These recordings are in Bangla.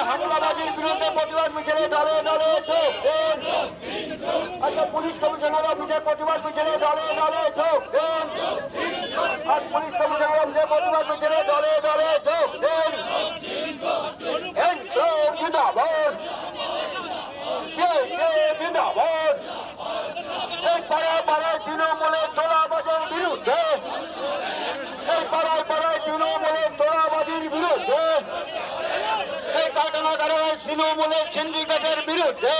হামলাবাজির বিরুদ্ধে প্রতিবাদ মিছিলে দলে দলে পুলিশ কমিশনার অফিসে প্রতিবাদ মিছিলে দলে দলে যোগ দেন। আর পুলিশ কমিশনার অফিসে প্রতিবাদ মিছিলে দলে দলে যোগ দেন। জিন্দাবাদ, জিন্দাবাদ। এই পাড়ায় পাড়ায় তৃণমূলের তোলাবাজির বিরুদ্ধে, এই পাড়ায় পাড়ায় তৃণমূলের তোলাবাজির বিরুদ্ধে, এই কাটানাগারে তৃণমূলের সিন্ডিকেটের বিরুদ্ধে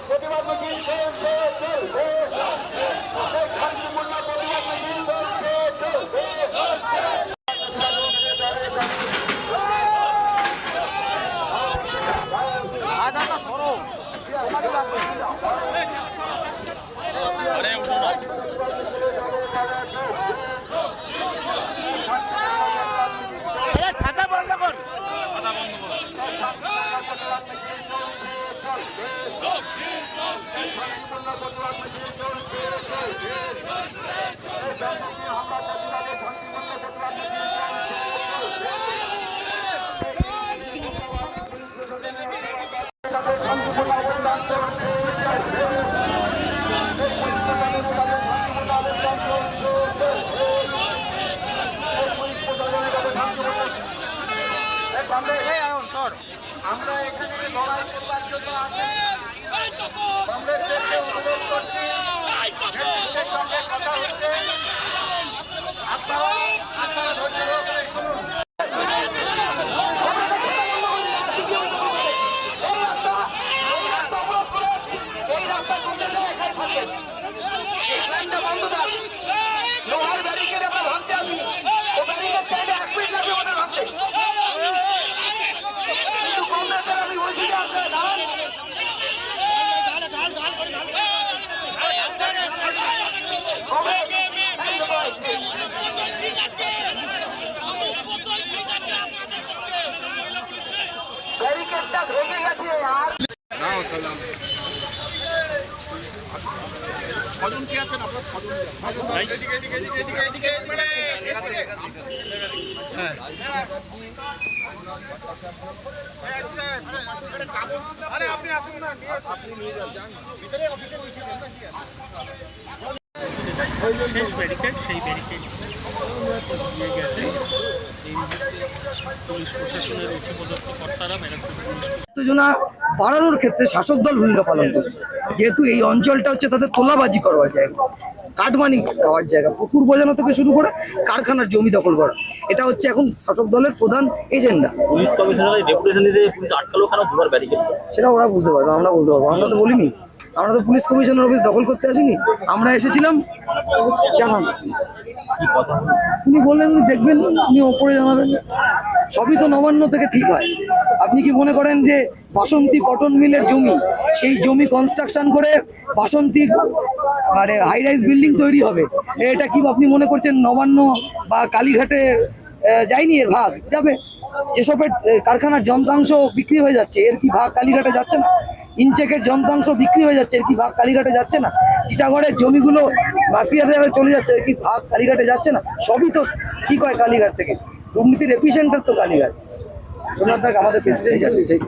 প্রতিবাদ মিছিল চলবে, শান্তিপূর্ণ প্রতিবাদ মিছিল চলবে। ছাতা বন্ধ কর, আমরা এখানে লড়াই করবার জন্য কংগ্রেসকে অনুরোধ করছি, সঙ্গে কথা হচ্ছে, আপনারা ধৈর্য করে শুনুন। লোহার ব্যারিকেড আমরা ভাঙতে আসি, ও ব্যারিকেড চাইলে 1 মিনিট লাগবে ওদের ভাঙতে, কিন্তু কংগ্রেসের আমি বলছি যে আপনারা দাঁড়ান। ব্যারিকেডটা ভেঙে গেছে আর ছজন কি আছেন আপনার? ছজন আপনি আসুন না, আপনি নিয়ে যান ভিতরে, অফিসে লিখে দেন না কি আছে শেষ ব্যারিকেড, সেই ব্যারিকেড দিয়ে গেছে। এই পুলিশ প্রশাসনের উচ্চপদস্থ কর্তারা ব্যারাকপুর পুলিশ উত্তেজনা বাড়ানোর ক্ষেত্রে শাসক দল ভূমিকা পালন করছে, যেহেতু এই অঞ্চলটা হচ্ছে তাদের তোলাবাজি করবার জায়গা, কাটমানি খাওয়ার জায়গা, পুকুর বোঝানো থেকে শুরু করে কারখানার জমি দখল করা, এটা হচ্ছে এখন শাসক দলের প্রধান এজেন্ডা। পুলিশ কমিশনারের ডেপুটেশন দিতে পুলিশ আটকালো কেন? দুবার ব্যারিকেড, সেটা ওরা বুঝতে পারবে, আমরা বলতে পারবো। আমরা তো বলিনি, আমরা তো পুলিশ কমিশনার অফিস দখল করতে আসিনি, আমরা এসেছিলাম জানান। উনি বললেন উনি দেখবেন, উনি ওপরে জানাবেন, সবই তো নবান্ন থেকে ঠিক হয়। আপনি কি মনে করেন যে বাসন্তী কটন মিলের জমি, সেই জমি কনস্ট্রাকশন করে বাসন্তী মানে হাই রাইজ বিল্ডিং তৈরি হবে, এটা কি আপনি মনে করছেন নবান্ন বা কালীঘাটে যায়নি? এর ভাগ যাবে। যেসবের কারখানার যন্ত্রাংশ বিক্রি হয়ে যাচ্ছে, এর কি ভাগ কালীঘাটে যাচ্ছে না? ইনচেকের যন্ত্রাংশ বিক্রি হয়ে যাচ্ছে, এর কি ভাগ কালীঘাটে যাচ্ছে না? টিটাগড়ের জমিগুলো মাফিয়াদের চলে যাচ্ছে, এর কি ভাগ কালীঘাটে যাচ্ছে না? সবই তো ঠিক হয় কালীঘাট থেকে, দুর্নীতির এপিসেন্টার তো কালীঘাট। সোমনাথ দাস আমাদের প্রেসিডেন্ট জানতে চাই।